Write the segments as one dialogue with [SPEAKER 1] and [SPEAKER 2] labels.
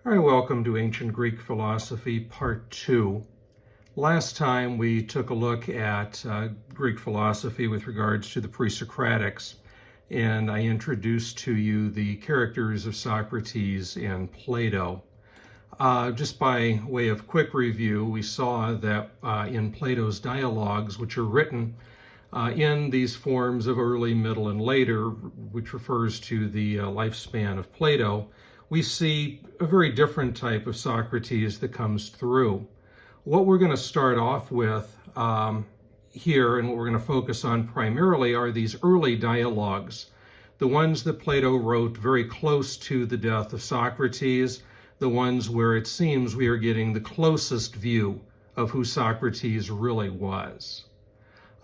[SPEAKER 1] All right, welcome to Ancient Greek Philosophy, Part 2. Last time we took a look at Greek philosophy with regards to the pre-Socratics, and I introduced to you the characters of Socrates and Plato. Just by way of quick review, we saw that in Plato's dialogues, which are written in these forms of early, middle, and later, which refers to the lifespan of Plato, we see a very different type of Socrates that comes through. What we're going to start off with here, and what we're going to focus on primarily, are these early dialogues, the ones that Plato wrote very close to the death of Socrates, the ones where it seems we are getting the closest view of who Socrates really was.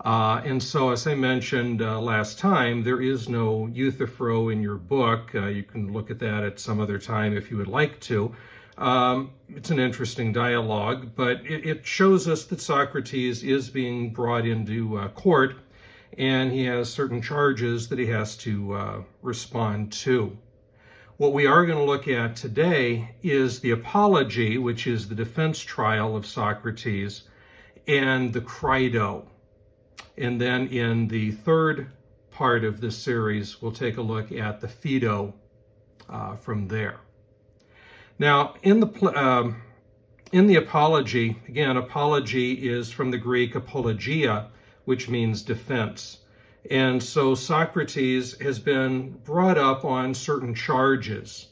[SPEAKER 1] And so, as I mentioned last time, there is no Euthyphro in your book. You can look at that at some other time if you would like to. It's an interesting dialogue, but it shows us that Socrates is being brought into court, and he has certain charges that he has to respond to. What we are going to look at today is the apology, which is the defense trial of Socrates, and the Crito. And then in the third part of this series, we'll take a look at the Phaedo from there. Now, in the apology, again, apology is from the Greek apologia, which means defense. And so Socrates has been brought up on certain charges,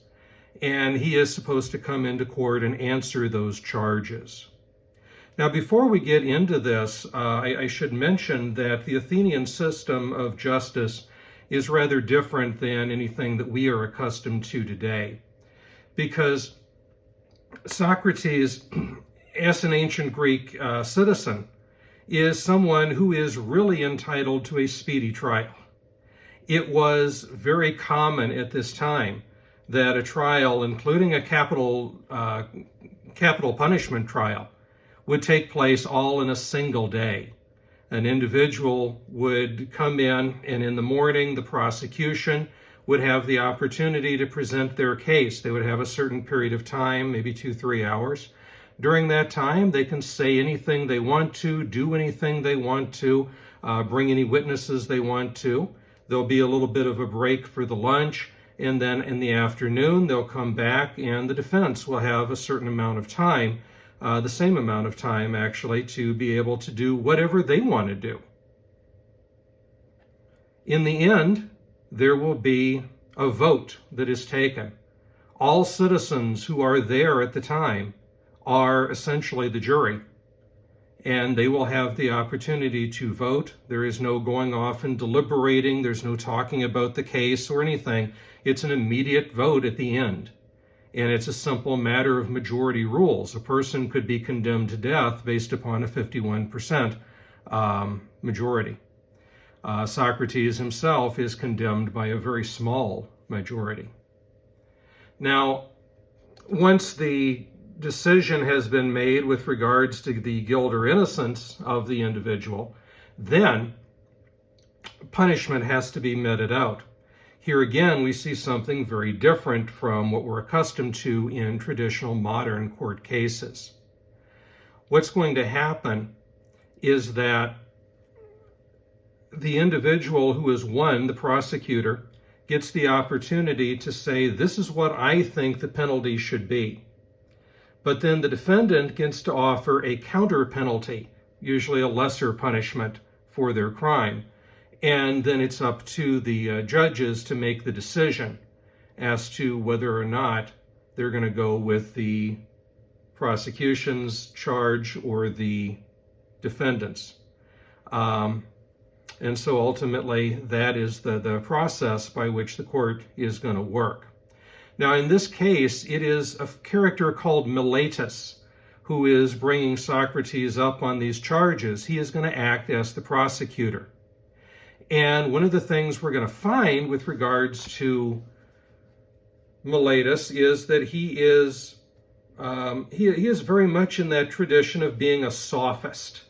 [SPEAKER 1] and he is supposed to come into court and answer those charges. Now, before we get into this, I should mention that the Athenian system of justice is rather different than anything that we are accustomed to today, because Socrates, as an ancient Greek citizen, is someone who is really entitled to a speedy trial. It was very common at this time that a trial, including a capital punishment trial, would take place all in a single day. An individual would come in, and in the morning, the prosecution would have the opportunity to present their case. They would have a certain period of time, maybe 2-3 hours. During that time, they can say anything they want to, do anything they want to, bring any witnesses they want to. There'll be a little bit of a break for the lunch, and then in the afternoon, they'll come back, and the defense will have a certain amount of time, the same amount of time, actually, to be able to do whatever they want to do. In the end, there will be a vote that is taken. All citizens who are there at the time are essentially the jury, and they will have the opportunity to vote. There is no going off and deliberating. There's no talking about the case or anything. It's an immediate vote at the end. And it's a simple matter of majority rules. A person could be condemned to death based upon a 51% majority. Socrates himself is condemned by a very small majority. Now, once the decision has been made with regards to the guilt or innocence of the individual, then punishment has to be meted out. Here again, we see something very different from what we're accustomed to in traditional modern court cases. What's going to happen is that the individual who has won, the prosecutor, gets the opportunity to say, this is what I think the penalty should be. But then the defendant gets to offer a counter penalty, usually a lesser punishment for their crime. And then it's up to the judges to make the decision as to whether or not they're going to go with the prosecution's charge or the defendant's. And so ultimately, that is the process by which the court is going to work. Now, in this case, it is a character called Miletus who is bringing Socrates up on these charges. He is going to act as the prosecutor. And one of the things we're going to find with regards to Miletus is that he is very much in that tradition of being a sophist.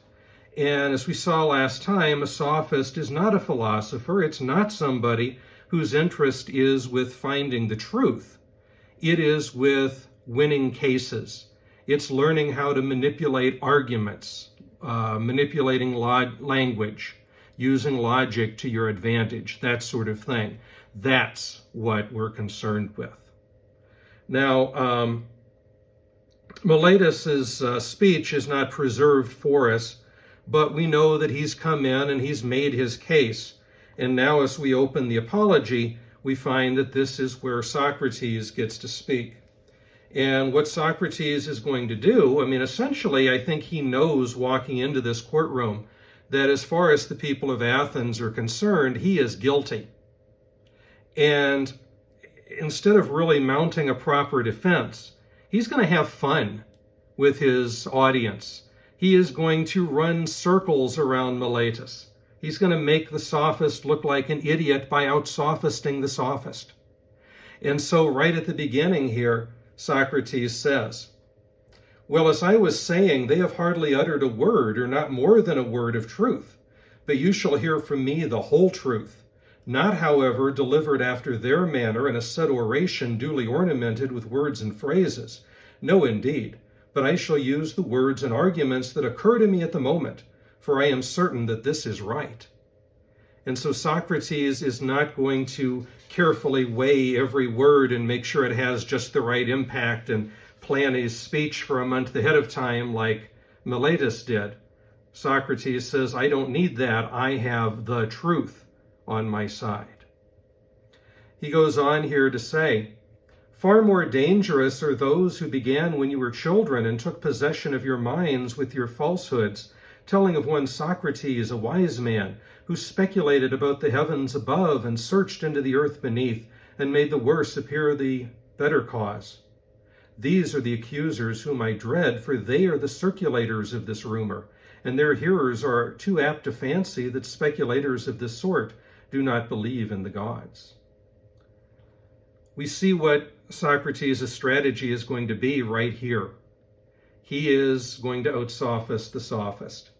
[SPEAKER 1] And as we saw last time, a sophist is not a philosopher. It's not somebody whose interest is with finding the truth. It is with winning cases. It's learning how to manipulate arguments, manipulating language, using logic to your advantage, that sort of thing. That's what we're concerned with. Now, Miletus's speech is not preserved for us, but we know that he's come in and he's made his case. And now as we open the Apology, we find that this is where Socrates gets to speak. And what Socrates is going to do, I mean, essentially, I think he knows walking into this courtroom that as far as the people of Athens are concerned, he is guilty. And instead of really mounting a proper defense, he's going to have fun with his audience. He is going to run circles around Miletus. He's going to make the sophist look like an idiot by out-sophisting the sophist. And so right at the beginning here, Socrates says, "Well, as I was saying, they have hardly uttered a word, or not more than a word of truth. But you shall hear from me the whole truth, not, however, delivered after their manner in a set oration duly ornamented with words and phrases. No, indeed, but I shall use the words and arguments that occur to me at the moment, for I am certain that this is right." And so Socrates is not going to carefully weigh every word and make sure it has just the right impact and plan his speech for a month ahead of time like Miletus did. Socrates says, I don't need that. I have the truth on my side. He goes on here to say, "Far more dangerous are those who began when you were children and took possession of your minds with your falsehoods, telling of one Socrates, a wise man, who speculated about the heavens above and searched into the earth beneath and made the worse appear the better cause. These are the accusers whom I dread, for they are the circulators of this rumor, and their hearers are too apt to fancy that speculators of this sort do not believe in the gods." We see what Socrates' strategy is going to be right here. He is going to out-sophist the sophist.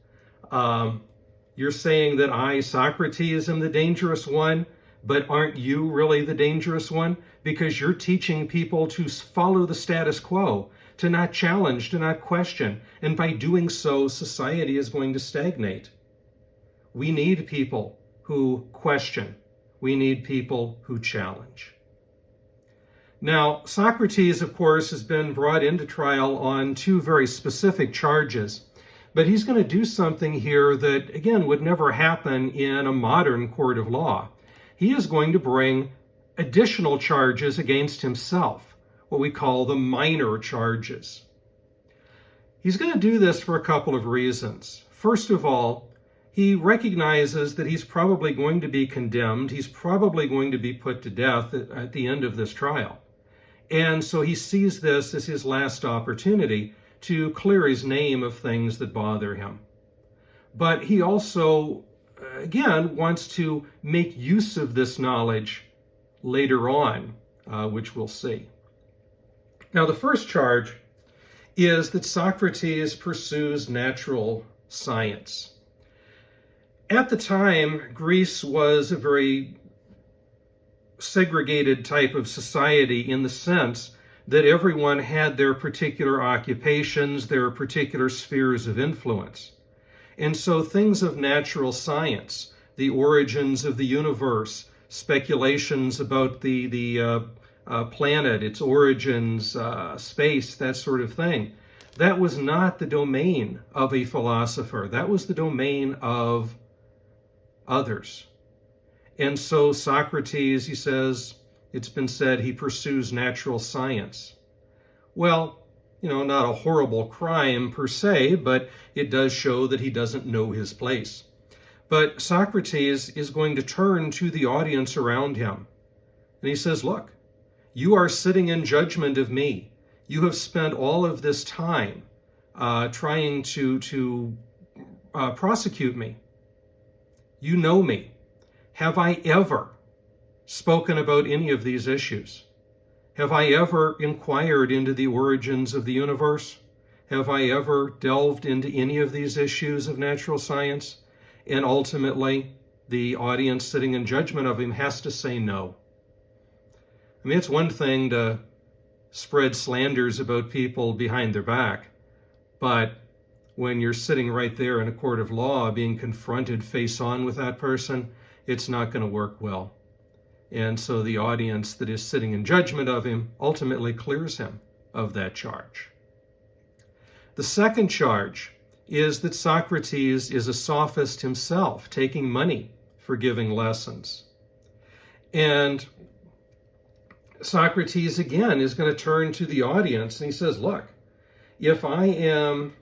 [SPEAKER 1] You're saying that I, Socrates, am the dangerous one, but aren't you really the dangerous one? Because you're teaching people to follow the status quo, to not challenge, to not question. And by doing so, society is going to stagnate. We need people who question. We need people who challenge. Now, Socrates, of course, has been brought into trial on two very specific charges, but he's going to do something here that, again, would never happen in a modern court of law. He is going to bring additional charges against himself, what we call the minor charges. He's going to do this for a couple of reasons. First of all, he recognizes that he's probably going to be condemned. He's probably going to be put to death at the end of this trial. And so he sees this as his last opportunity to clear his name of things that bother him. But he also, again, wants to make use of this knowledge later on, which we'll see. Now, the first charge is that Socrates pursues natural science. At the time, Greece was a very segregated type of society in the sense that everyone had their particular occupations, their particular spheres of influence. And so things of natural science, the origins of the universe, speculations about the planet, its origins, space, that sort of thing, that was not the domain of a philosopher. That was the domain of others. And so Socrates, he says, it's been said he pursues natural science. Well, not a horrible crime per se, but it does show that he doesn't know his place. But Socrates is going to turn to the audience around him. And he says, look, you are sitting in judgment of me. You have spent all of this time trying to prosecute me. You know me. Have I ever spoken about any of these issues? Have I ever inquired into the origins of the universe? Have I ever delved into any of these issues of natural science? And ultimately, the audience sitting in judgment of him has to say no. I mean, it's one thing to spread slanders about people behind their back. But when you're sitting right there in a court of law being confronted face on with that person, it's not going to work well. And so the audience that is sitting in judgment of him ultimately clears him of that charge. The second charge is that Socrates is a sophist himself, taking money for giving lessons. And Socrates, again, is going to turn to the audience and he says, look, if I am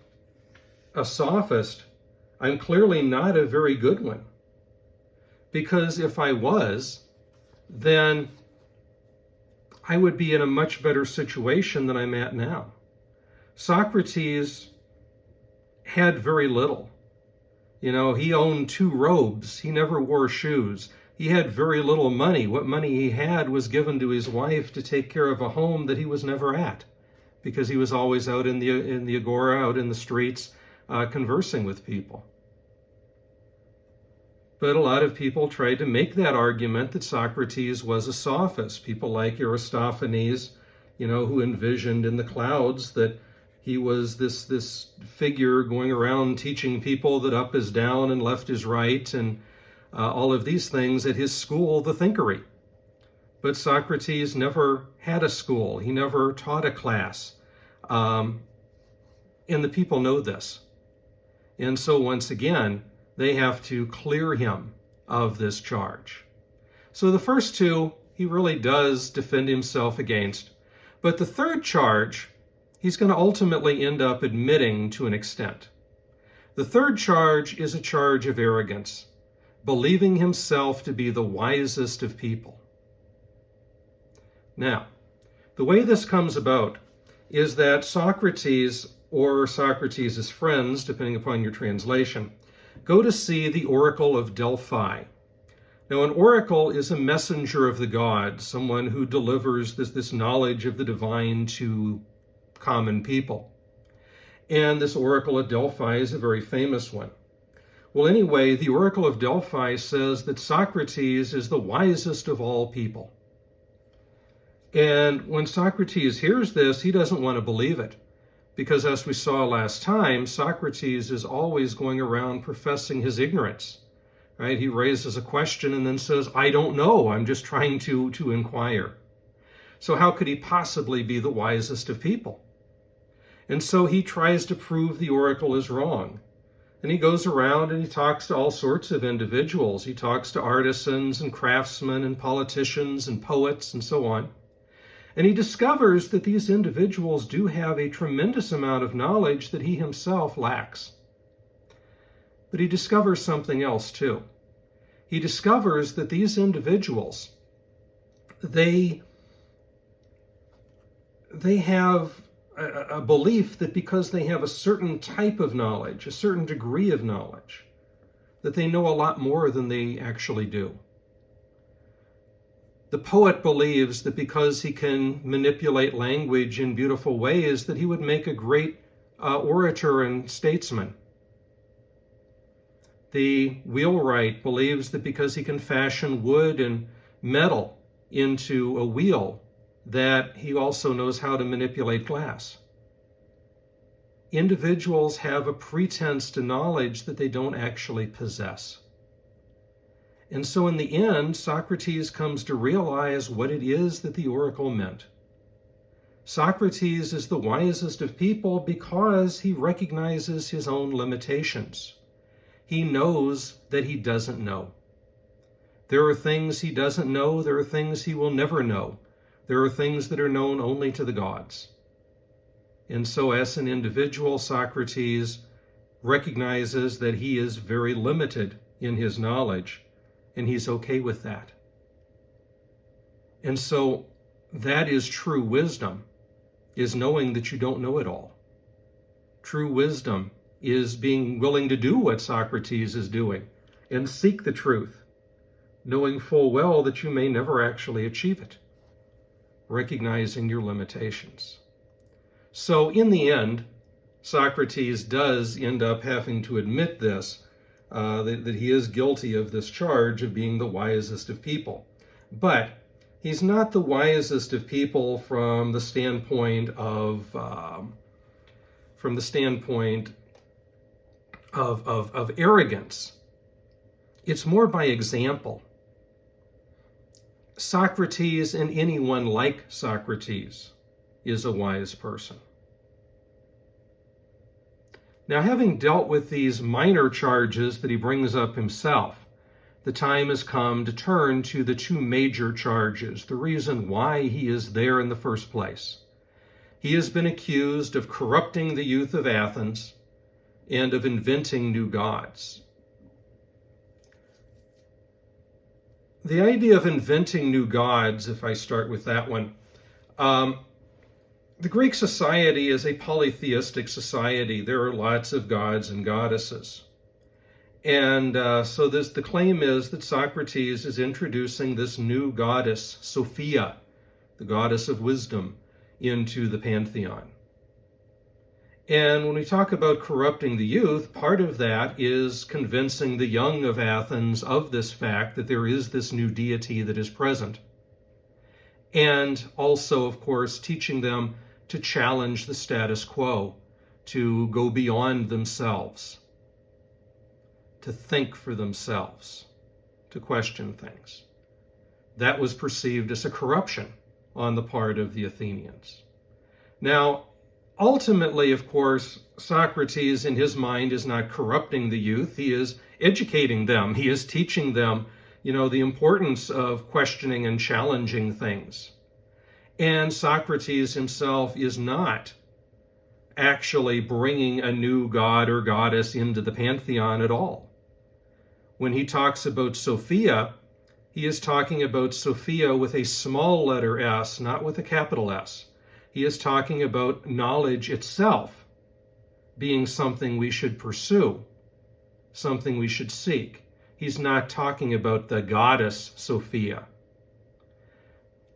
[SPEAKER 1] a sophist, I'm clearly not a very good one. Because if I was, then I would be in a much better situation than I'm at now. Socrates had very little. You know, he owned 2 robes. He never wore shoes. He had very little money. What money he had was given to his wife to take care of a home that he was never at, because he was always out in the agora, out in the streets, conversing with people. But a lot of people tried to make that argument that Socrates was a sophist. People like Aristophanes, you know, who envisioned in the clouds that he was this figure going around teaching people that up is down and left is right, and all of these things at his school, the Thinkery. But Socrates never had a school. He never taught a class. And the people know this. And so once again, they have to clear him of this charge. So the first 2, he really does defend himself against. But the third charge, he's going to ultimately end up admitting to an extent. The third charge is a charge of arrogance, believing himself to be the wisest of people. Now, the way this comes about is that Socrates, or Socrates' friends, depending upon your translation, go to see the oracle of Delphi. Now, an oracle is a messenger of the gods, someone who delivers this knowledge of the divine to common people. And this oracle of Delphi is a very famous one. Well, anyway, the oracle of Delphi says that Socrates is the wisest of all people. And when Socrates hears this, he doesn't want to believe it. Because as we saw last time, Socrates is always going around professing his ignorance. Right? He raises a question and then says, I don't know, I'm just trying to inquire. So how could he possibly be the wisest of people? And so he tries to prove the oracle is wrong. And he goes around and he talks to all sorts of individuals. He talks to artisans and craftsmen and politicians and poets and so on. And he discovers that these individuals do have a tremendous amount of knowledge that he himself lacks. But he discovers something else too. He discovers that these individuals, they have a belief that because they have a certain type of knowledge, a certain degree of knowledge, that they know a lot more than they actually do. The poet believes that because he can manipulate language in beautiful ways, that he would make a great orator and statesman. The wheelwright believes that because he can fashion wood and metal into a wheel, that he also knows how to manipulate glass. Individuals have a pretense to knowledge that they don't actually possess. And so in the end, Socrates comes to realize what it is that the oracle meant. Socrates is the wisest of people because he recognizes his own limitations. He knows that he doesn't know. There are things he doesn't know. There are things he will never know. There are things that are known only to the gods. And so as an individual, Socrates recognizes that he is very limited in his knowledge, and he's okay with that. And so that is true wisdom, is knowing that you don't know it all. True wisdom is being willing to do what Socrates is doing and seek the truth, knowing full well that you may never actually achieve it, recognizing your limitations. So in the end, Socrates does end up having to admit this, that he is guilty of this charge of being the wisest of people. But He's not the wisest of people from the standpoint of arrogance. It's more by example. Socrates, and anyone like Socrates, is a wise person. Now, having dealt with these minor charges that he brings up himself, the time has come to turn to the two major charges, the reason why he is there in the first place. He has been accused of corrupting the youth of Athens and of inventing new gods. The idea of inventing new gods, if I start with that one, the Greek society is a polytheistic society. There are lots of gods and goddesses. And so the claim is that Socrates is introducing this new goddess, Sophia, the goddess of wisdom, into the pantheon. And when we talk about corrupting the youth, part of that is convincing the young of Athens of this fact that there is this new deity that is present. And also, of course, teaching them to challenge the status quo, to go beyond themselves, to think for themselves, to question things. That was perceived as a corruption on the part of the Athenians. Now, ultimately, of course, Socrates in his mind is not corrupting the youth. He is educating them. He is teaching them, the importance of questioning and challenging things. And Socrates himself is not actually bringing a new god or goddess into the pantheon at all. When he talks about Sophia, he is talking about Sophia with a small letter S, not with a capital S. He is talking about knowledge itself being something we should pursue, something we should seek. He's not talking about the goddess Sophia.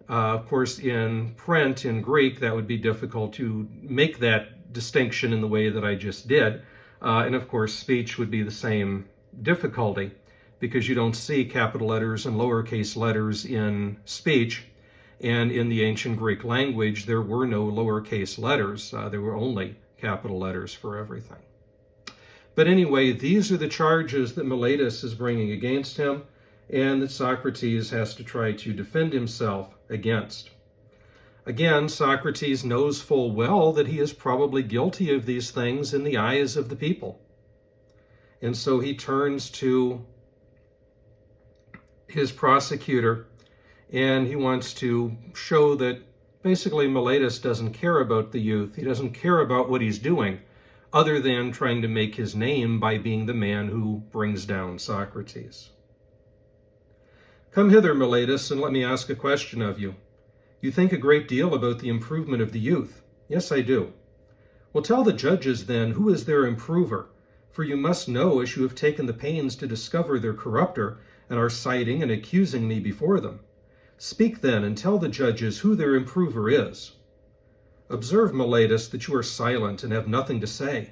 [SPEAKER 1] Of course, in print, in Greek, that would be difficult to make that distinction in the way that I just did. And of course, speech would be the same difficulty because you don't see capital letters and lowercase letters in speech. And in the ancient Greek language, there were no lowercase letters. There were only capital letters for everything. But anyway, these are the charges that Miletus is bringing against him and that Socrates has to try to defend himself against. Again, Socrates knows full well that he is probably guilty of these things in the eyes of the people. And so he turns to his prosecutor and he wants to show that basically Miletus doesn't care about the youth. He doesn't care about what he's doing other than trying to make his name by being the man who brings down Socrates. Come hither, Miletus, and let me ask a question of you. You think a great deal about the improvement of the youth. Yes, I do. Well, tell the judges then, who is their improver? For you must know, as you have taken the pains to discover their corrupter, and are citing and accusing me before them. Speak then, and tell the judges who their improver is. Observe, Miletus, that you are silent and have nothing to say.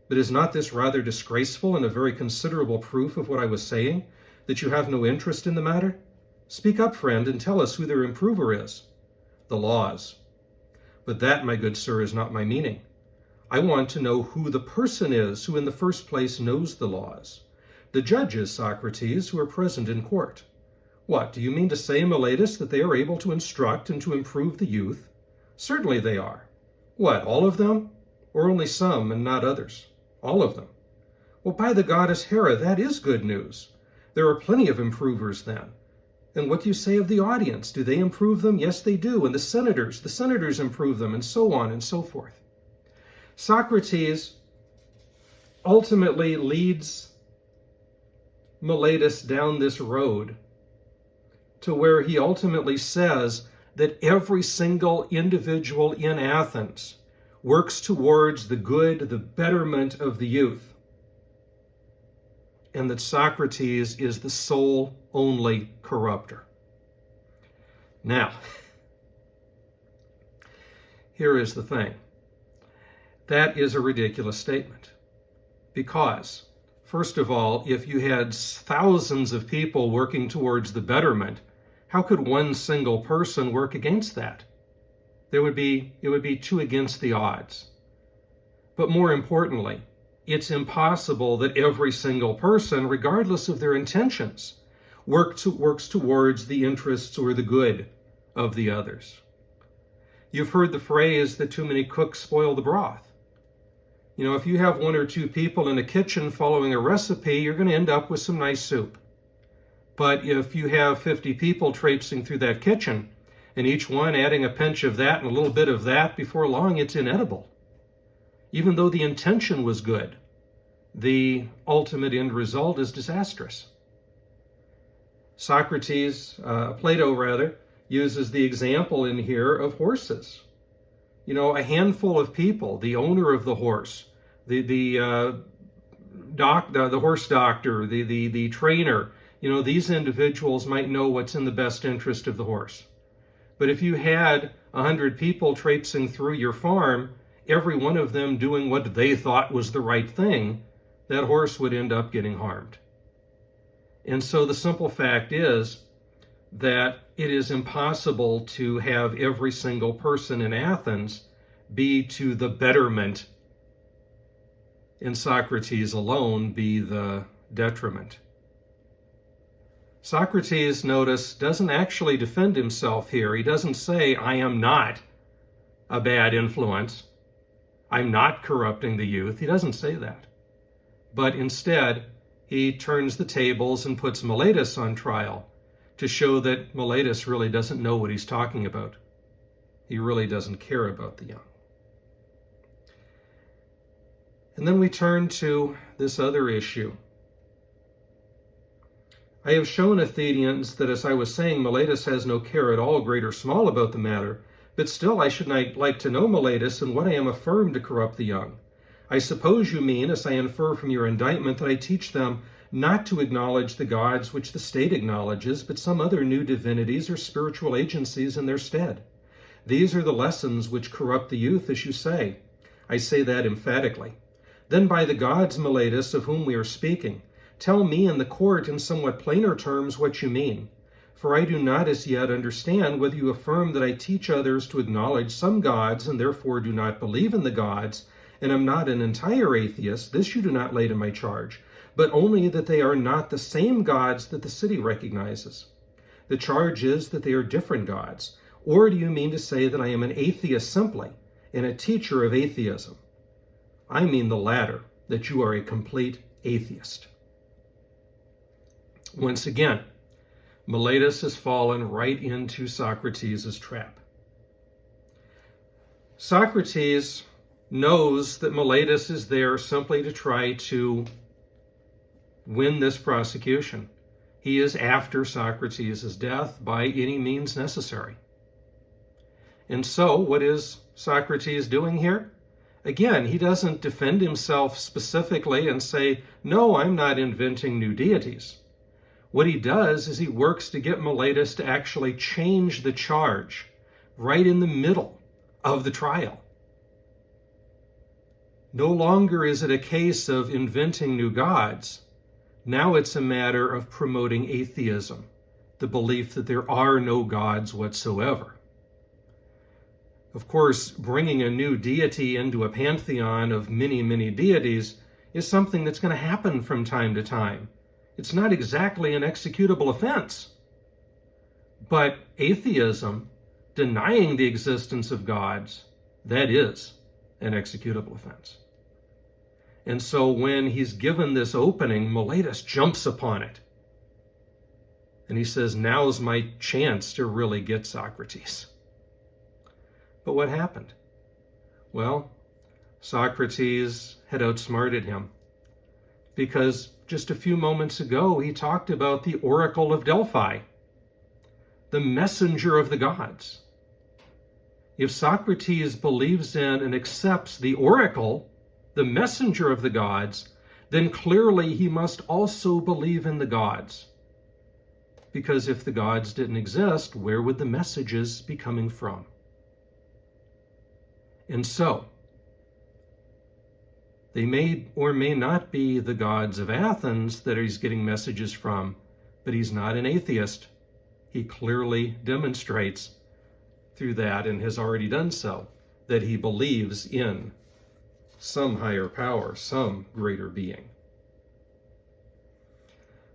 [SPEAKER 1] But is not this rather disgraceful and a very considerable proof of what I was saying, that you have no interest in the matter? Speak up, friend, and tell us who their improver is. The laws. But that, my good sir, is not my meaning. I want to know who the person is who in the first place knows the laws. The judges, Socrates, who are present in court. What, do you mean to say, Miletus, that they are able to instruct and to improve the youth? Certainly they are. What, all of them? Or only some and not others? All of them. Well, by the goddess Hera, that is good news. There are plenty of improvers then. And what do you say of the audience? Do they improve them? Yes, they do. And the senators improve them, and so on and so forth. Socrates ultimately leads Miletus down this road to where he ultimately says that every single individual in Athens works towards the good, the betterment of the youth, and that Socrates is the sole only corrupter. Now, here is the thing. That is a ridiculous statement because, first of all, if you had thousands of people working towards the betterment, How could one single person work against that? It would be too against the odds. But more importantly, it's impossible that every single person, regardless of their intentions, works towards the interests or the good of the others. You've heard the phrase that too many cooks spoil the broth. You know, if you have one or two people in a kitchen following a recipe, you're going to end up with some nice soup. But if you have 50 people traipsing through that kitchen, and each one adding a pinch of that and a little bit of that, before long it's inedible. Even though the intention was good, the ultimate end result is disastrous. Plato uses the example in here of horses. You know, a handful of people, the owner of the horse, the horse doctor, the trainer, you know, these individuals might know what's in the best interest of the horse. But if you had 100 people traipsing through your farm, every one of them doing what they thought was the right thing, that horse would end up getting harmed. And so the simple fact is that it is impossible to have every single person in Athens be to the betterment, and Socrates alone be the detriment. Socrates, notice, doesn't actually defend himself here. He doesn't say, I am not a bad influence. I'm not corrupting the youth. He doesn't say that. But instead, he turns the tables and puts Meletus on trial to show that Meletus really doesn't know what he's talking about. He really doesn't care about the young. And then we turn to this other issue. I have shown Athenians that, as I was saying, Meletus has no care at all, great or small, about the matter, but still I should like to know Meletus and what I am affirmed to corrupt the young. I suppose you mean, as I infer from your indictment, that I teach them not to acknowledge the gods which the state acknowledges, but some other new divinities or spiritual agencies in their stead. These are the lessons which corrupt the youth, as you say. I say that emphatically. Then by the gods, Meletus, of whom we are speaking, tell me in the court in somewhat plainer terms what you mean. For I do not as yet understand whether you affirm that I teach others to acknowledge some gods and therefore do not believe in the gods, and am not an entire atheist. This you do not lay to my charge, but only that they are not the same gods that the city recognizes. The charge is that they are different gods. Or do you mean to say that I am an atheist simply, and a teacher of atheism? I mean the latter, that you are a complete atheist. Once again, Meletus has fallen right into Socrates' trap. Socrates knows that Meletus is there simply to try to win this prosecution. He is after Socrates' death by any means necessary. And so, what is Socrates doing here? Again, he doesn't defend himself specifically and say, no, I'm not inventing new deities. What he does is he works to get Meletus to actually change the charge right in the middle of the trial. No longer is it a case of inventing new gods. Now it's a matter of promoting atheism, the belief that there are no gods whatsoever. Of course, bringing a new deity into a pantheon of many, many deities is something that's going to happen from time to time. It's not exactly an executable offense. But atheism, denying the existence of gods, that is an executable offense. And so when he's given this opening, Meletus jumps upon it. And he says, now's my chance to really get Socrates. But what happened? Well, Socrates had outsmarted him. Because just a few moments ago, he talked about the oracle of Delphi, the messenger of the gods. If Socrates believes in and accepts the oracle, the messenger of the gods, then clearly he must also believe in the gods. Because if the gods didn't exist, where would the messages be coming from? And so, they may or may not be the gods of Athens that he's getting messages from, but he's not an atheist. He clearly demonstrates through that, and has already done so, that he believes in some higher power, some greater being.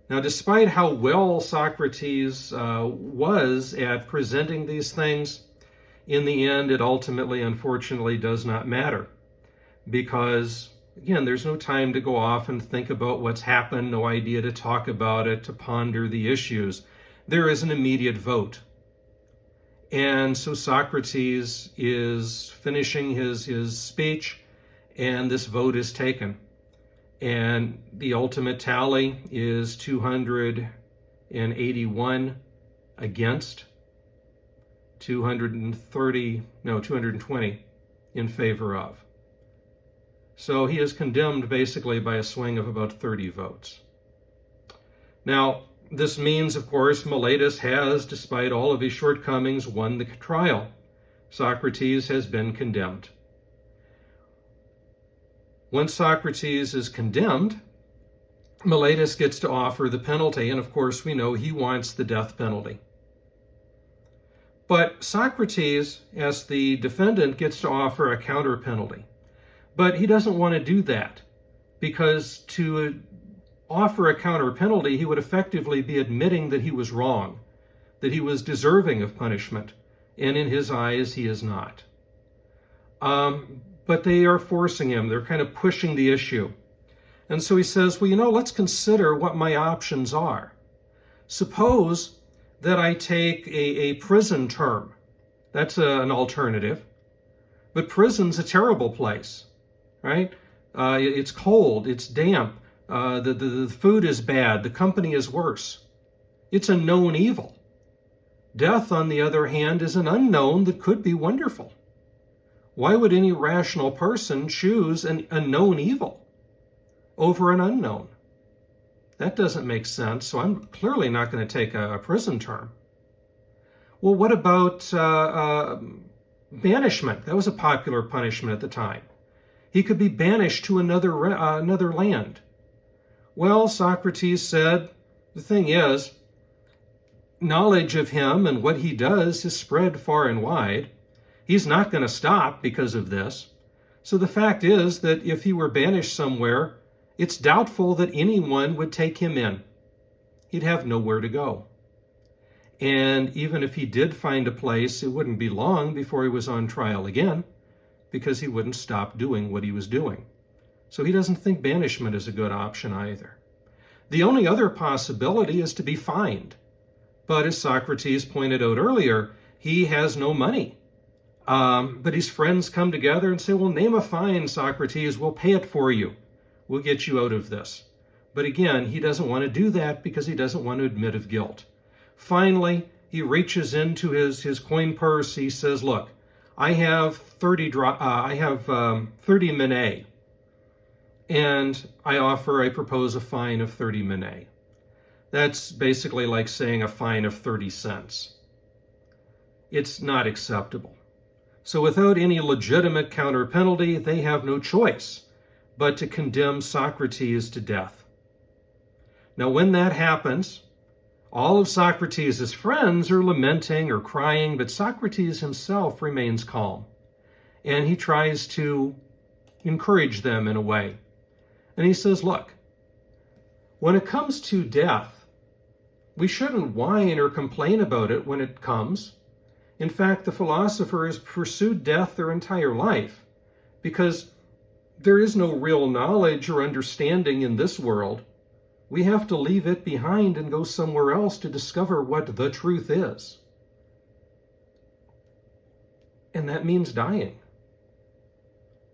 [SPEAKER 1] Now, despite how well Socrates was at presenting these things, in the end, it ultimately, unfortunately, does not matter. Because, again, there's no time to go off and think about what's happened, no idea to talk about it, to ponder the issues. There is an immediate vote. And so Socrates is finishing his speech, and this vote is taken. And the ultimate tally is 281 against, 220 in favor of. So he is condemned basically by a swing of about 30 votes. Now, this means, of course, Meletus has, despite all of his shortcomings, won the trial. Socrates has been condemned. Once Socrates is condemned, Meletus gets to offer the penalty, and of course we know he wants the death penalty. But Socrates, as the defendant, gets to offer a counter penalty. But he doesn't want to do that, because to offer a counter penalty, he would effectively be admitting that he was wrong, that he was deserving of punishment, and in his eyes he is not. But they are forcing him, they're kind of pushing the issue. And so he says, well, let's consider what my options are. Suppose that I take a prison term. That's an alternative. But prison's a terrible place, right? It's cold, it's damp, the food is bad, the company is worse. It's a known evil. Death, on the other hand, is an unknown that could be wonderful. Why would any rational person choose a known evil over an unknown? That doesn't make sense, so I'm clearly not going to take a prison term. Well, what about banishment? That was a popular punishment at the time. He could be banished to another land. Well, Socrates said, the thing is, knowledge of him and what he does is spread far and wide. He's not going to stop because of this. So the fact is that if he were banished somewhere, it's doubtful that anyone would take him in. He'd have nowhere to go. And even if he did find a place, it wouldn't be long before he was on trial again, because he wouldn't stop doing what he was doing. So he doesn't think banishment is a good option either. The only other possibility is to be fined. But as Socrates pointed out earlier, he has no money. But his friends come together and say, well, name a fine, Socrates, we'll pay it for you. We'll get you out of this. But again, he doesn't want to do that because he doesn't want to admit of guilt. Finally, he reaches into his coin purse. He says, look, I have 30 minae, and I propose a fine of 30 minae. That's basically like saying a fine of 30 cents. It's not acceptable. So without any legitimate counter penalty, they have no choice but to condemn Socrates to death. Now, when that happens, all of Socrates' friends are lamenting or crying, but Socrates himself remains calm. And he tries to encourage them in a way. And he says, look, when it comes to death, we shouldn't whine or complain about it when it comes. In fact, the philosophers pursued death their entire life because there is no real knowledge or understanding in this world. We have to leave it behind and go somewhere else to discover what the truth is. And that means dying.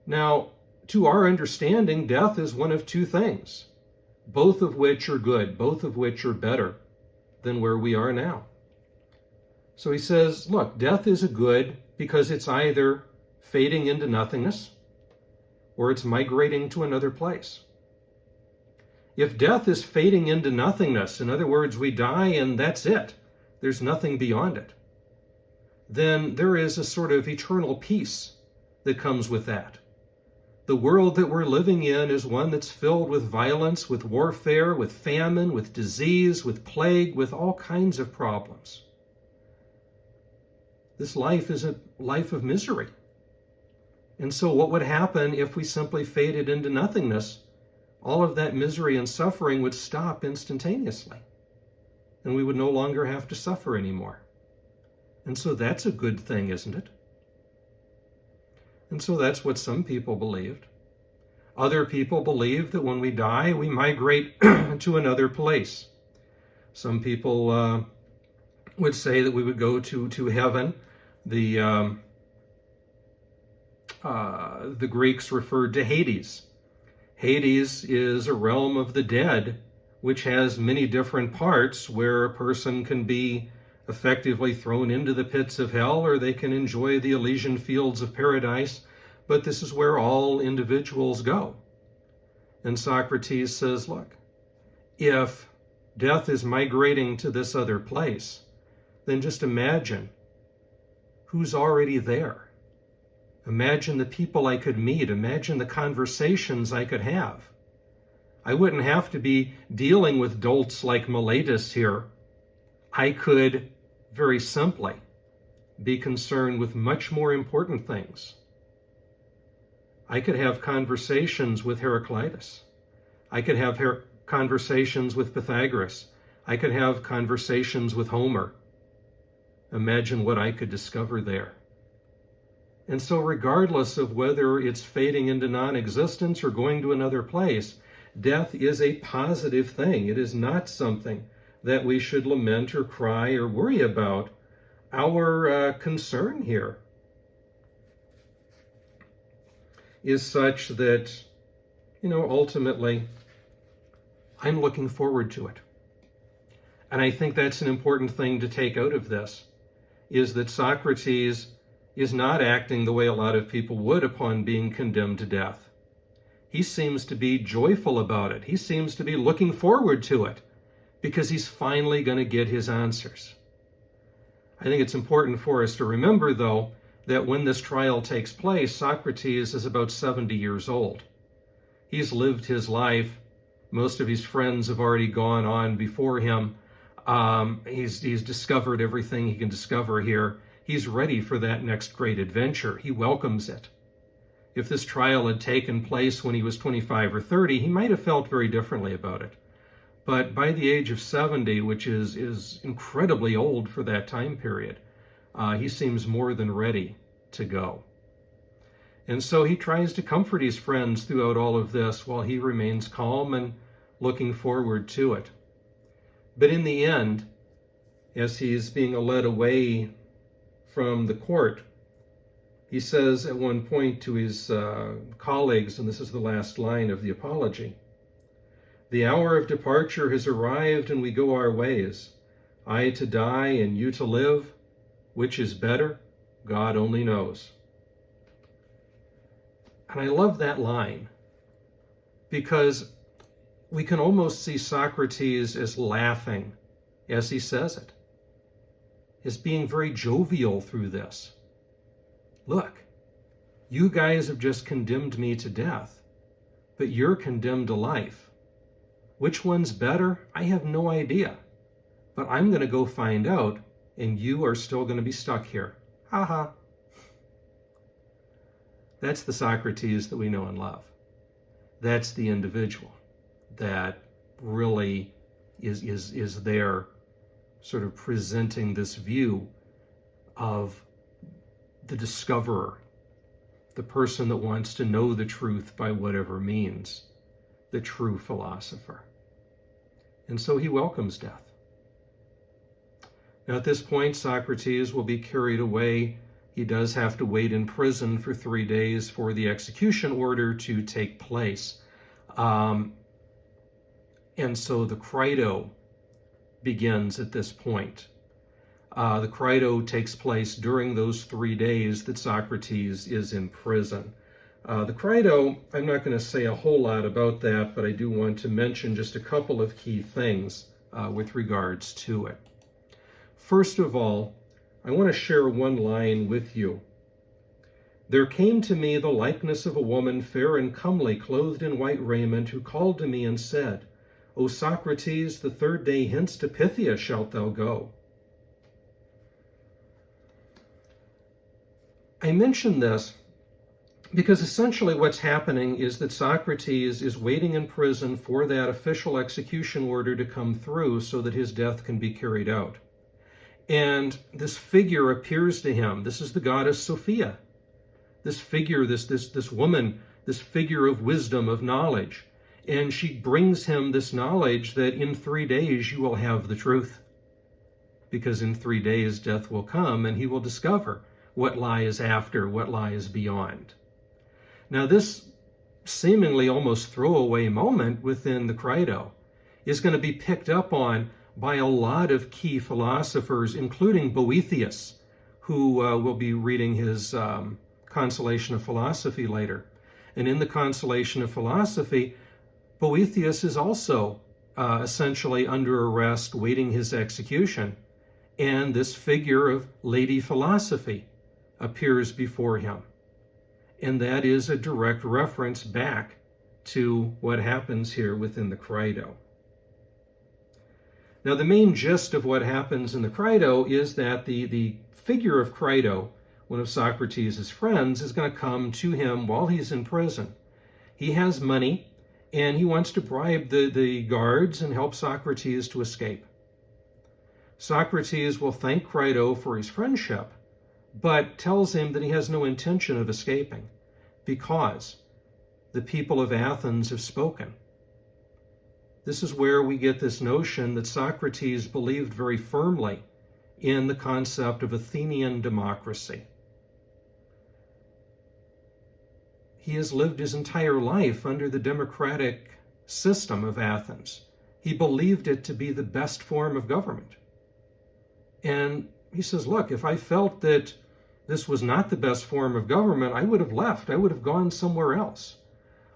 [SPEAKER 1] Now, to our understanding, death is one of two things, both of which are good, both of which are better than where we are now. So he says, look, death is a good because it's either fading into nothingness or it's migrating to another place. If death is fading into nothingness, in other words, we die and that's it, there's nothing beyond it, then there is a sort of eternal peace that comes with that. The world that we're living in is one that's filled with violence, with warfare, with famine, with disease, with plague, with all kinds of problems. This life is a life of misery. And so what would happen if we simply faded into nothingness? All of that misery and suffering would stop instantaneously, and we would no longer have to suffer anymore. And so that's a good thing, isn't it? And so that's what some people believed. Other people believe that when we die, we migrate to another place. Some people would say that we would go to heaven. The Greeks referred to Hades. Hades is a realm of the dead, which has many different parts where a person can be effectively thrown into the pits of hell, or they can enjoy the Elysian fields of paradise. But this is where all individuals go. And Socrates says, look, if death is migrating to this other place, then just imagine who's already there. Imagine the people I could meet. Imagine the conversations I could have. I wouldn't have to be dealing with dolts like Miletus here. I could very simply be concerned with much more important things. I could have conversations with Heraclitus. I could have conversations with Pythagoras. I could have conversations with Homer. Imagine what I could discover there. And so regardless of whether it's fading into non-existence or going to another place, death is a positive thing. It is not something that we should lament or cry or worry about. Our concern here is such that, ultimately, I'm looking forward to it. And I think that's an important thing to take out of this, is that Socrates is not acting the way a lot of people would upon being condemned to death. He seems to be joyful about it. He seems to be looking forward to it because he's finally going to get his answers. I think it's important for us to remember, though, that when this trial takes place, Socrates is about 70 years old. He's lived his life. Most of his friends have already gone on before him. He's discovered everything he can discover here. He's ready for that next great adventure. He welcomes it. If this trial had taken place when he was 25 or 30, he might have felt very differently about it. But by the age of 70, which is incredibly old for that time period, he seems more than ready to go. And so he tries to comfort his friends throughout all of this while he remains calm and looking forward to it. But in the end, as he's being led away from the court, he says at one point to his colleagues, and this is the last line of the apology, "The hour of departure has arrived and we go our ways. I to die and you to live. Which is better? God only knows." And I love that line because we can almost see Socrates as laughing as he says it, as being very jovial through this. Look, you guys have just condemned me to death, but you're condemned to life. Which one's better? I have no idea, but I'm going to go find out, and you are still going to be stuck here. Ha ha. That's the Socrates that we know and love. That's the individual that really is there sort of presenting this view of the discoverer, the person that wants to know the truth by whatever means, the true philosopher. And so he welcomes death. Now at this point, Socrates will be carried away. He does have to wait in prison for 3 days for the execution order to take place. And so the Crito begins at this point. The Crito takes place during those 3 days that Socrates is in prison. The Crito, I'm not going to say a whole lot about that, but I do want to mention just a couple of key things with regards to it. First of all, I want to share one line with you. "There came to me the likeness of a woman fair and comely, clothed in white raiment, who called to me and said, 'O Socrates, the 3rd day hence to Pythia shalt thou go.'" I mention this because essentially what's happening is that Socrates is waiting in prison for that official execution order to come through so that his death can be carried out. And this figure appears to him. This is the goddess Sophia. This figure, this woman, this figure of wisdom, of knowledge. And she brings him this knowledge that in 3 days you will have the truth. Because in 3 days death will come and he will discover what lies after, what lies beyond. Now this seemingly almost throwaway moment within the Crito is going to be picked up on by a lot of key philosophers, including Boethius, who will be reading his Consolation of Philosophy later. And in the Consolation of Philosophy, Boethius is also essentially under arrest, waiting his execution. And this figure of Lady Philosophy appears before him. And that is a direct reference back to what happens here within the Crito. Now, the main gist of what happens in the Crito is that the figure of Crito, one of Socrates' friends, is going to come to him while he's in prison. He has money, and he wants to bribe the guards and help Socrates to escape. Socrates will thank Crito for his friendship, but tells him that he has no intention of escaping because the people of Athens have spoken. This is where we get this notion that Socrates believed very firmly in the concept of Athenian democracy. He has lived his entire life under the democratic system of Athens. He believed it to be the best form of government. And he says, look, if I felt that this was not the best form of government, I would have left. I would have gone somewhere else.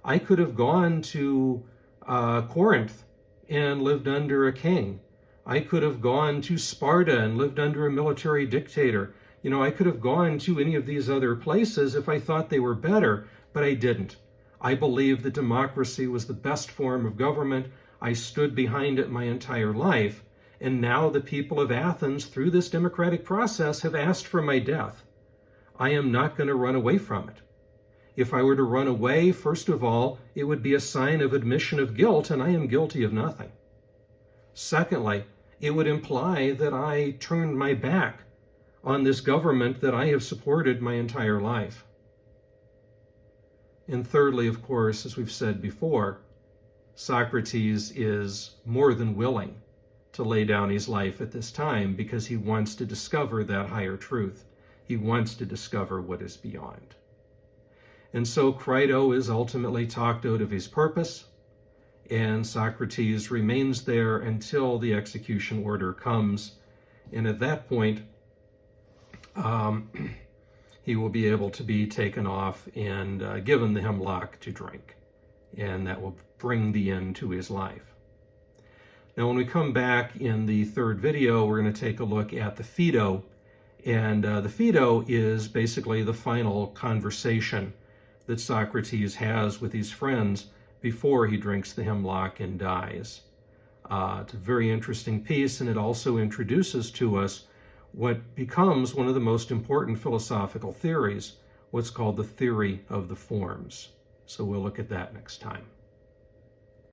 [SPEAKER 1] I could have gone to Corinth and lived under a king. I could have gone to Sparta and lived under a military dictator. You know, I could have gone to any of these other places if I thought they were better, but I didn't. I believed that democracy was the best form of government. I stood behind it my entire life. And now the people of Athens, through this democratic process, have asked for my death. I am not going to run away from it. If I were to run away, first of all, it would be a sign of admission of guilt, and I am guilty of nothing. Secondly, it would imply that I turned my back on this government that I have supported my entire life. And thirdly, of course, as we've said before, Socrates is more than willing to lay down his life at this time because he wants to discover that higher truth. He wants to discover what is beyond. And so Crito is ultimately talked out of his purpose, and Socrates remains there until the execution order comes. And at that point, he will be able to be taken off and given the hemlock to drink. And that will bring the end to his life. Now, when we come back in the third video, we're going to take a look at the Phaedo. And the Phaedo is basically the final conversation that Socrates has with his friends before he drinks the hemlock and dies. It's a very interesting piece, and it also introduces to us what becomes one of the most important philosophical theories, what's called the theory of the forms. So we'll look at that next time.